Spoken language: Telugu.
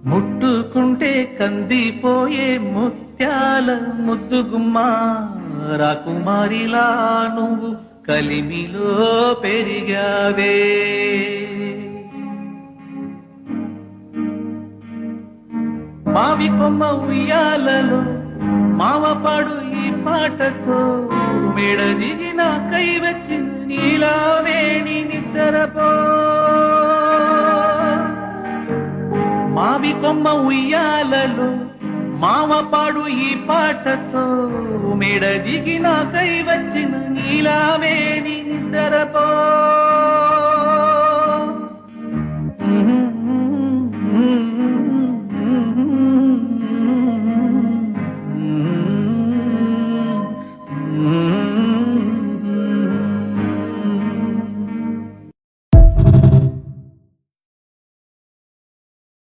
ముట్టుకుంటే కందిపోయే ముత్యాల ముద్దుగుమ్మా రాకుమారిలా నువ్వు కలిమిలో పెరిగావే. మావి కొమ్మ ఉయ్యాలలో మావపాడు ఈ పాటతో మేడ దిగిన కై వచ్చిన నీలావేణి నిద్రపో. మావి కొమ్మ ఉయ్యాలలో మావపాడు ఈ పాటతో మేడ దిగిన కై వచ్చిన నీలావేణి నిద్రపో.